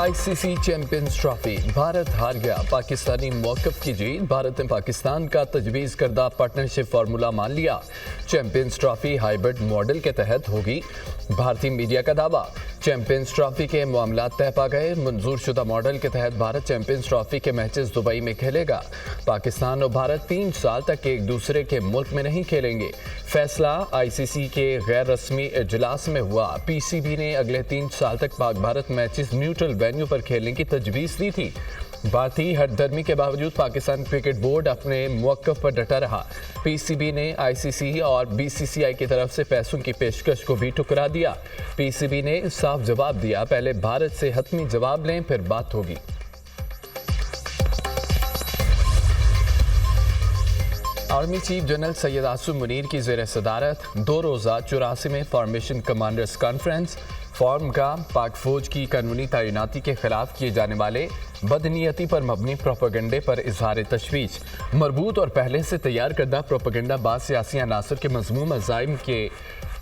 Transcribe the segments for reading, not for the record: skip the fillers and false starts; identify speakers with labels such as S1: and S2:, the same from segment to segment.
S1: ICC champions trophy, Bharat हार गया, पाकिस्तानी मौक़िफ़ की जीत। भारत ने पाकिस्तान का तजवीज़ करदा पार्टनरशिप फार्मूला मान लिया। चैंपियंस ट्रॉफी हाइब्रिड मॉडल के तहत होगी। भारतीय मीडिया का दावा, चैंपियंस ट्रॉफी के मामला तय पा गए। मंजूर शुदा मॉडल के तहत भारत चैंपियंस ट्रॉफी के मैचेस दुबई में खेलेगा। पाकिस्तान और भारत 3 साल तक एक दूसरे के मुल्क में नहीं खेलेंगे। फैसला ICC के गैर रस्मी इजलास में हुआ। PCB ने अगले 3 साल तक Pak Bharat matches neutral venue पर खेलने की तजवीज़ दी थी। भारतीय हठधर्मी के बावजूद पाकिस्तान क्रिकेट बोर्ड अपने मौक़िफ़ पर डटा रहा। PCB ने ICC और BCCI की तरफ से पैसों की पेशकश को भी ठुकरा दिया। PCB ने साफ जवाब दिया, पहले भारत से हतमी जवाब लें फिर बात होगी। Army chief general Syed Asim Munir की ज़ेर सदारत 2 रोज़ा 84वें फॉर्मेशन कमांडर्स कॉन्फ्रेंस। फॉर्म का पाक फौज की कानूनी तैनाती के खिलाफ किए जाने वाले बदनीयती पर मबनी प्रोपेगेंडे पर इजहार तशवीश। मरबूत और पहले से तैयार करदा प्रोपेगेंडा बाज़ सियासी अनासर के मज़मूम अज़ाइम के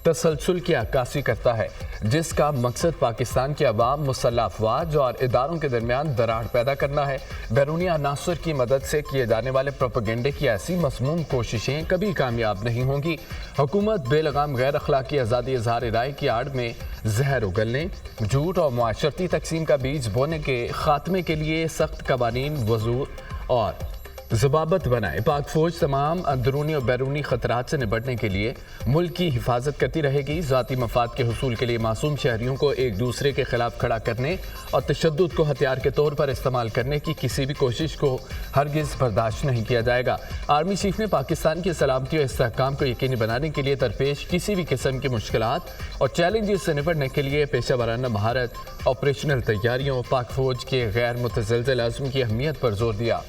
S1: तसलसल की अक्कासी करता है, जिसका मकसद पाकिस्तान की अवाम, मुसल्लह अफवाज और इदारों के दरमियान दरार पैदा करना है। बैरूनी अनासर की मदद से किए जाने वाले प्रोपेगेंडे की ऐसी मसमूम कोशिशें कभी कामयाब नहीं होंगी। हुकूमत बेलगाम गैर अखलाकी आज़ादी इजहार राय की आड़ में जहर उगलने, झूठ और मुआशरती तकसीम का बीज बोने के खात्मे के लिए सख्त कवानीन वजू और ज़बाबत बनाए। पाक फौज तमाम अंदरूनी और बैरूनी ख़तरात से निपटने के लिए मुल्क की हिफाजत करती रहेगी। ज़ाती मफाद के हुसूल के लिए मासूम शहरियों को एक दूसरे के खिलाफ खड़ा करने और तशद्दुद को हथियार के तौर पर इस्तेमाल करने की किसी भी कोशिश को हरगिज़ बर्दाश्त नहीं किया जाएगा। आर्मी चीफ ने पाकिस्तान की सलामती और इस्तेहकाम को यकीनी बनाने के लिए दरपेश किसी भी किस्म की मुश्किलात और चैलेंजेस से निपटने के लिए पेशा वराना महारत, ऑपरेशनल तैयारियों, पाक फौज के गैर मुतज़लज़ल अज़्म की अहमियत पर जोर दिया।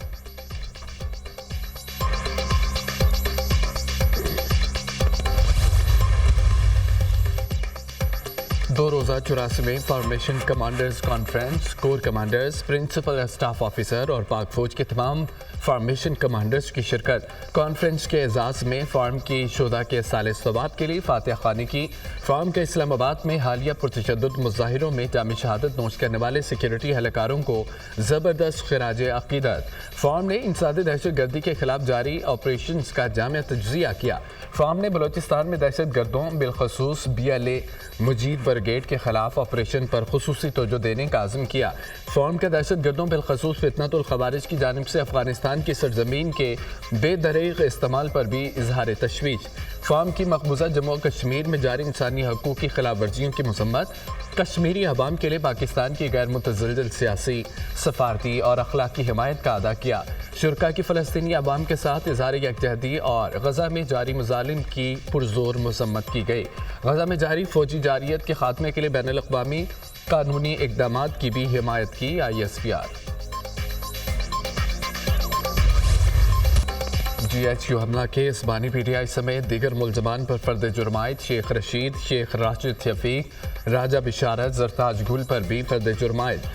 S1: 2 रोज़ा 84वें formation commanders conference, corps commanders, principal staff officer और पाक फौज के तमाम फॉर्मेशन कमांडर्स की शिरकत। कॉन्फ्रेंस के एजाज़ में फार्म की शुदा के साल सवाब के लिए फातिहा खानी की। फार्म के इस्लामाबाद में हालिया पुरतशद्दुद मुज़ाहिरों में जामी शहादत नोश करने वाले सिक्योरिटी एहलकारों को ज़बरदस्त खिराज अक़ीदत। फार्म ने इंसादी दहशत गर्दी के खिलाफ जारी ऑपरेशन का जामिया तज्ज़िया किया। फार्म ने बलोचिस्तान में दहशत गर्दों बिलखसूस BLA मुजीब ब्रिगेड के खिलाफ ऑपरेशन पर खुसूसी तवज्जो देने का आज़म किया। फार्म के दहशत गर्दों बिलखसूस फितनतुल खवारिज की जानिब से अफगानिस्तान की सरजमीन के बेदरीग इस्तेमाल पर भी इजहार तशवीश। फार्म की मकबूजा जम्मू कश्मीर में जारी इंसानी हकूक़ की खिलाफ वर्जियों की मसम्मत। कश्मीरी अवाम के लिए पाकिस्तान की गैर मुतज़लज़ल सियासी, सफारती और अखलाकी हिमायत का अदा किया। शुरका की फ़लस्तीनी अवाम के साथ इज़हार यकजहती और गज़ा में जारी मज़ालिम की पुरज़ोर मसम्मत की गई। गज़ा में जारी फ़ौजी जारियत के खात्मे के लिए बैनुल-अक़वामी कानूनी इक़दामात की भी हिमायत की ISPR। GHQ हमला केस बानी PTI समेत दीगर मुल्ज़मान पर फ़र्द जुर्मायद शेख रशीद, शेख राशिद शफीक, राजा बिशारत, जरताज गुल पर भी फ़र्द जुर्मायद।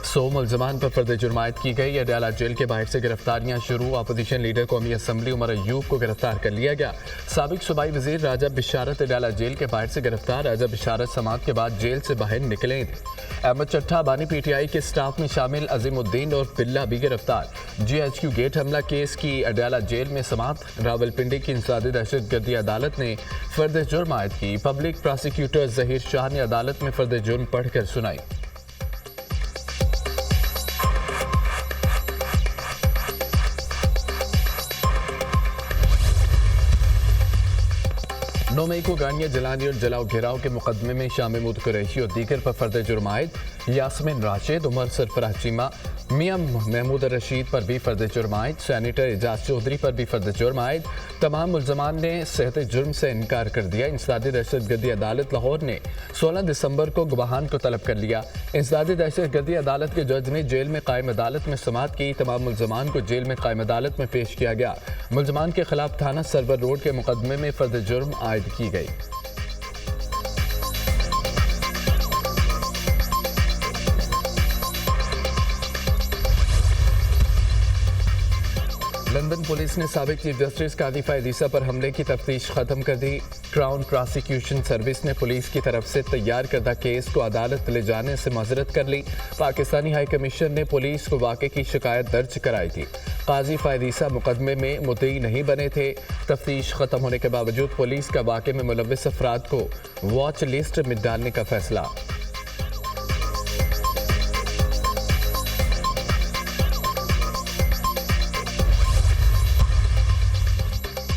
S1: 100 मुल्ज़मान पर फ़र्द जुर्मायद की गई। अडयाला जेल के बाहर से गिरफ्तारियां शुरू। अपोजिशन लीडर कौमी असम्बली उमर अयूब को गिरफ्तार कर लिया गया। साबिक सूबाई वज़ीर राजा बिशारत अडयाला जेल के बाहर से गिरफ्तार। राजा बिशारत समात के बाद जेल से बाहर निकले थे। अहमद चट्ठा बानी PTI के स्टाफ में शामिल अजीमुद्दीन और बिल्ला भी गिरफ्तार। GHQ गेट हमला केस की अडयाला जेल में समात। रावलपिंडी की इंसदादी दहशत गर्दी अदालत ने फ़र्द जुर्मायद की। पब्लिक प्रोसिक्यूटर ज़हीर शाह ने अदालत में फ़र्द जुर्म पढ़कर सुनाई। नौ मई को गाड़ियाँ जलाने और जलाओ घिराव के मुकदमे में शाह महमूद कुरैशी और दीगर पर फ़र्द जुर्मायद। यास्मिन राशिद, उमर सरफराज चीमा, मियां महमूद रशीद पर भी फ़र्द जुर्मायद। सैनिटर एजाज चौधरी पर भी फ़र्द जुर्मायद। तमाम मुल्ज़मान ने सेहत जुर्म से इनकार कर दिया। इंसदादी दहशत गर्दी अदालत लाहौर ने 16 दिसंबर को गवाहान को तलब कर लिया। इंसदादी दहशत गर्दी अदालत के जज ने जेल में कायम अदालत में समात की। तमाम मुल्ज़मान को जेल में कायम अदालत में पेश किया गया। मुल्ज़मान के खिलाफ थाना सरवर रोड के मुकदमे में फ़र्द जुर्म आयद की गई। लंदन पुलिस ने साबिक चीफ जस्टिस कादी फायदीसा पर हमले की तफ्तीश खत्म कर दी। क्राउन प्रोसिक्यूशन सर्विस ने पुलिस की तरफ से तैयार करदा केस को अदालत ले जाने से माजरत कर ली। पाकिस्तानी हाई कमीशन ने पुलिस को वाक़े की शिकायत दर्ज कराई थी। काजी फायदीसा मुकदमे में मुद्दई नहीं बने थे। तफ्तीश खत्म होने के बावजूद पुलिस का वाक़े में मुलव्विस अफराद को वॉच लिस्ट में डालने का फैसला।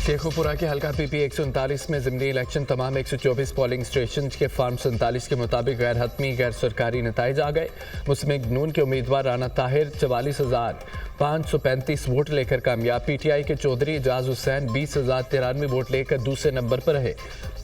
S1: शेखुपुरा के हल्का पीपी 139 में ज़िमनी इलेक्शन तमाम 124 पोलिंग स्टेशन के फार्म 47 के मुताबिक गैर हतमी गैर सरकारी नताइज आ गए। मुस्लिम नून के उम्मीदवार राना ताहिर 44,535 वोट लेकर कामयाब। पीटीआई के चौधरी एजाज हुसैन 20,093 वोट लेकर दूसरे नंबर पर रहे।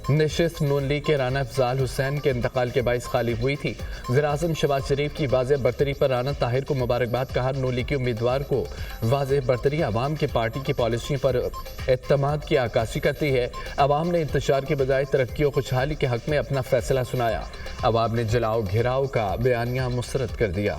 S1: नशिस्त नून लीग के राना अफजाल हुसैन के इंतकाल के बाइस खाली हुई थी। वज़ीर-ए-आज़म शहबाज शरीफ की वाज़ेह बरतरी पर राना ताहिर को मुबारकबाद कहा। नून लीग के उम्मीदवार को वाज़ेह बरतरी अवाम की पार्टी की पॉलिसियों पर एतमाद की आकाशी करती है। अवाम ने इंतशार के बजाय तरक्की और खुशहाली के हक में अपना फैसला सुनाया। अवाम ने जलाओ घेराव का बयानिया मुस्तरद कर दिया।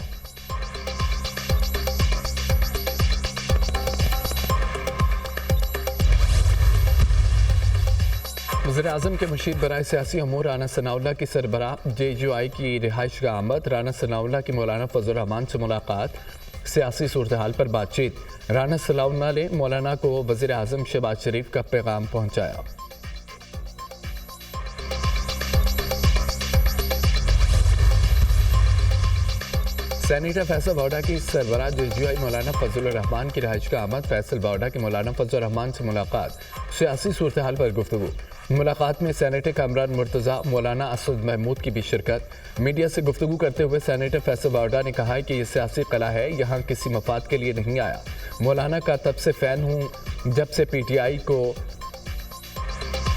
S1: वज़ीर-ए-आज़म के मुशीर बराए सियासी अमूर राना सनाउल्लाह की सरबराह JUI की रिहाइश का आमद। राना सनाउल्लाह की मौलाना फजल रहमान से मुलाकात, सियासी सूरत हाल पर बातचीत। राना सनाउल्लाह ने मौलाना को वज़ीर-ए-आज़म शहबाज शरीफ का पैगाम पहुँचाया। सेनेटर फैसल बावडा की सरबराह JUI मौलाना फजल रहमान की रिहाइश का आमद। फैसल बावडा की मौलाना फजल रहमान से मुलाकात, सियासी सूरत हाल पर गुफ्तगू। मुलाकात में सेनेटर कामरान मुर्तज़ा, मौलाना असद महमूद की भी शिरकत। मीडिया से गुफ्तगू करते हुए सेनेटर फैसल बावडा ने कहा कि यह सियासी कला है, यहाँ किसी मफाद के लिए नहीं आया। मौलाना का तब से फ़ैन हूँ जब से PTI को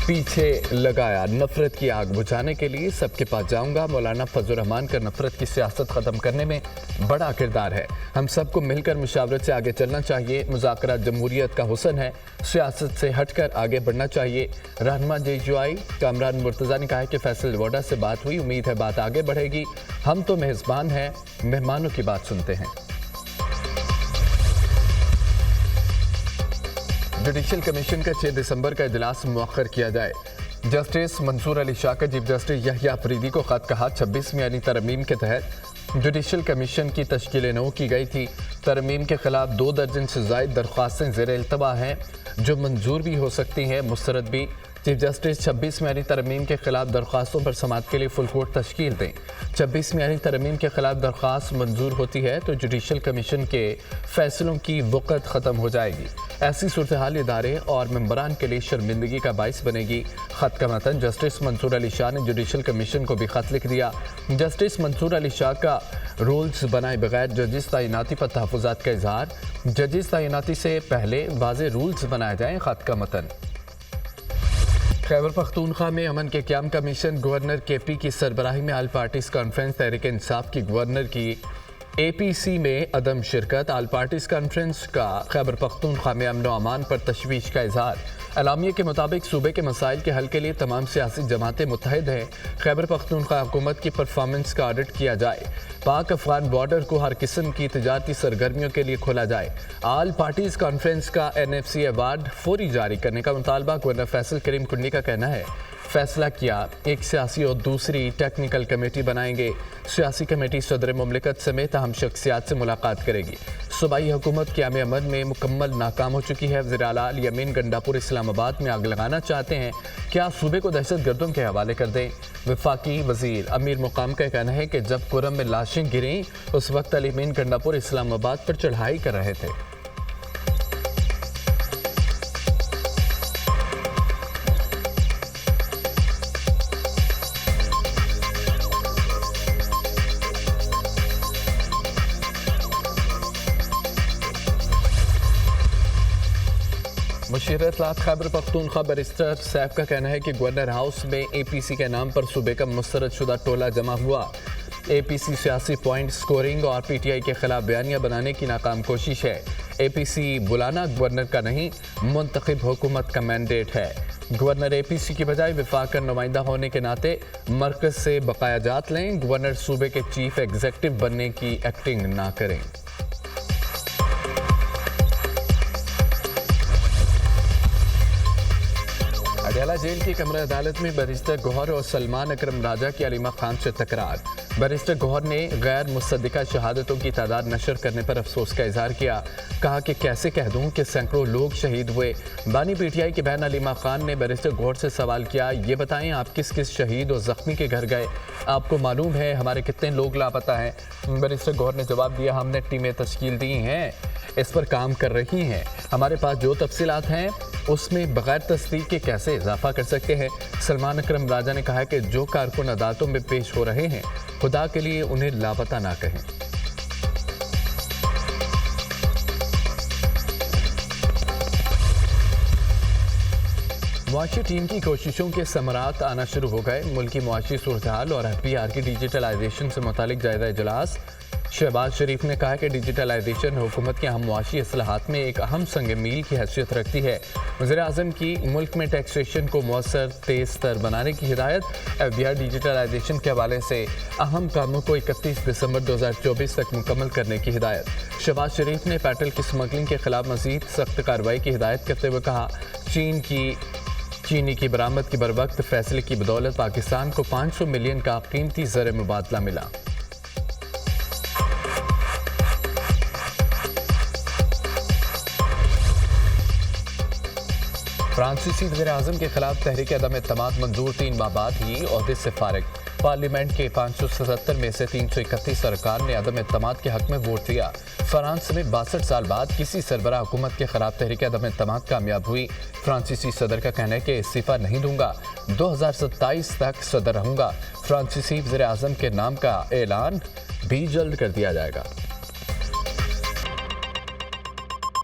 S1: पीछे लगाया। नफरत की आग बुझाने के लिए सबके पास जाऊंगा। मौलाना फजल रहमान का नफरत की सियासत ख़त्म करने में बड़ा किरदार है। हम सबको मिलकर मुशावरत से आगे चलना चाहिए। मुज़ाकरात जमहूरियत का हुस्न है, सियासत से हटकर आगे बढ़ना चाहिए। रहनुमा JUI कामरान मुर्तज़ा ने कहा कि फैसल बावडा से बात हुई, उम्मीद है बात आगे बढ़ेगी। हम तो मेज़बान हैं, मेहमानों की बात सुनते हैं। जुडिशल कमीशन का 6 दिसंबर का इजलास मुअख्खर किया जाए। जस्टिस मंसूर अली शाह का चीफ जस्टिस यहया अफरीदी को खत कहा। 26वीं यानी तरमीम के तहत जुडिशल कमीशन की तश्कील नौ की गई थी। तरमीम के खिलाफ 2 दर्जन से ज़ायद दरख्वास्तें ज़ेर इल्तवा हैं, जो मंजूर भी हो सकती हैं, मुस्तरद भी। चीफ जस्टिस 26वीं यानी तरमीम के खिलाफ दरख्वास्तों पर समाअत के लिए फुल कोर्ट तश्कील दें। 26वीं यानी तरमीम के खिलाफ दरख्वास्त मंजूर होती है तो जुडिशल कमीशन के फैसलों की वक़्त ख़त्म हो जाएगी। ऐसी सूरत हाल इदारे और मेंबरान के लिए शर्मिंदगी का बाइस बनेगी। ख़त का मतन जस्टिस मंसूर अली शाह ने जुडिशल कमीशन को भी ख़त लिख दिया। जस्टिस मंसूर अली शाह का रूल्स बनाए बगैर जजिस तैनाती पर तहफ़्फ़ुज़ात का इजहार। जजिस तैनाती से पहले वाज़ेह रूल्स बनाए जाएँ। ख़त का मतन खैबर पख्तूनख्वा में अमन के क़याम कमीशन गवर्नर KP की सरबराही में आल पार्टीज़ कॉन्फ्रेंस तहरीक इंसाफ की गवर्नर की APC में अदम शिरकत। आल पार्टीज़ कॉन्फ्रेंस का खैबर पख्तूनख्वा में अमन व अमान पर तशवीश का इजहार। एलामिया के मुताबिक सूबे के मसाइल के हल के लिए तमाम सियासी जमातें मुत्तहिद हैं। खैबर पख्तूनख्वा हुकूमत की परफॉर्मेंस का ऑडिट किया जाए। पाक अफगान बॉर्डर को हर किस्म की तजारती सरगर्मियों के लिए खोला जाए। आल पार्टीज़ कॉन्फ्रेंस का NFC अवार्ड फौरी जारी करने का मुतालबा। गवर्नर फैसल करीम कुंडी का कहना है, फैसला किया, एक सियासी और दूसरी टेक्निकल कमेटी बनाएंगे। सियासी कमेटी सदर मुमलिकत समेत अहम शख्सियात से मुलाकात करेगी। सूबाई हुकूमत क़याम अमन में मुकम्मल नाकाम हो चुकी है। वज़ीर आला यमीन गंडापुर इस्लामाबाद में आग लगाना चाहते हैं, क्या सूबे को दहशत गर्दों के हवाले कर दें? वफाकी वज़ीर अमीर मुकाम का कहना है कि जब कुरम में लाशें गिरीं उस वक्त यमीन गंडापुर इस्लामाबाद पर चढ़ाई कर रहे थे। मुशीर इत्तलात खैबर पख्तूनख्वा बैरिस्टर सैफ का कहना है कि गवर्नर हाउस में APC के नाम पर सूबे का मुस्तरद शुदा टोला जमा हुआ। APC सियासी पॉइंट स्कोरिंग और PTI के खिलाफ बयानिया बनाने की नाकाम कोशिश है। APC बुलाना गवर्नर का नहीं, मुंतखब हुकूमत का मैंडेट है। गवर्नर APC की बजाय वफाक का नुमाइंदा होने के नाते मरकज से बकाया जात लें। गवर्नर सूबे के चीफ एग्जीक्यूटिव बनने की एक्टिंग ना करें। बेला जेल की कमरा अदालत में बैरिस्टर गौहर और सलमान अकरम राजा की अलीमा खान से तकरार। बैरिस्टर गौहर ने गैर मुसद्दिका शहादतों की तादाद नशर करने पर अफसोस का इजहार किया। कहा कि कैसे कह दूं कि सैकड़ों लोग शहीद हुए। बानी पीटीआई की बहन अलीमा खान ने बैरिस्टर गौहर से सवाल किया, ये बताएं आप किस किस शहीद और जख्मी के घर गए, आपको मालूम है हमारे कितने लोग लापता हैं। बैरिस्टर गौहर ने जवाब दिया, हमने टीमें तश्कील दी हैं, इस पर काम कर रही हैं, हमारे पास जो तफसीलात हैं उसमें बगैर तस्दीक के कैसे इजाफा कर सकते हैं। सलमान अकरम राजा ने कहा कि जो कारकुन अदालतों में पेश हो रहे हैं खुदा के लिए उन्हें लापता ना कहें। मुआशी टीम की कोशिशों के समरात आना शुरू हो गए। मुल्की मुआशी सूरत-ए-हाल और एफबीआर की डिजिटलाइजेशन से मुतालिक जायजा इजलास। शहबाज शरीफ ने कहा कि डिजिटलाइजेशन हुकूमत के अहम मुआशी इस्लाहात में एक अहम संग मील की हैसियत रखती है। वज़ीर-ए-आज़म की मुल्क में टैक्सेशन को मौसर तेज़ तर बनाने की हिदायत। एफबीआर डिजिटलाइजेशन के हवाले से अहम कामों को 31 दिसंबर 2024 तक मुकम्मल करने की हिदायत। शहबाज शरीफ ने पेट्रोल की स्मगलिंग के खिलाफ मज़ीद सख्त कार्रवाई की हिदायत करते हुए कहा, चीनी की बरामद की बरवक्त फैसले की बदौलत पाकिस्तान को 500 मिलियन का कीमती ज़र मुबादला मिला। फ्रांसीसी वज़ीर-ए-आज़म के खिलाफ तहरीक अदम एतमाद मंजूर, 3 माह बाद ही ओहदे से फारिग। पार्लियामेंट के 577 में से 331 अरकान ने अदम एतमाद के हक में वोट दिया। फ्रांस में 62 साल बाद किसी सरबराह हुकूमत के खिलाफ तहरीक अदम एतमाद कामयाब हुई। फ्रांसीसी सदर का कहना है कि इस्तीफा नहीं दूंगा, 2027 तक सदर रहूंगा। फ्रांसीसी वज़ीर-ए-आज़म के नाम का ऐलान भी जल्द कर दिया जाएगा।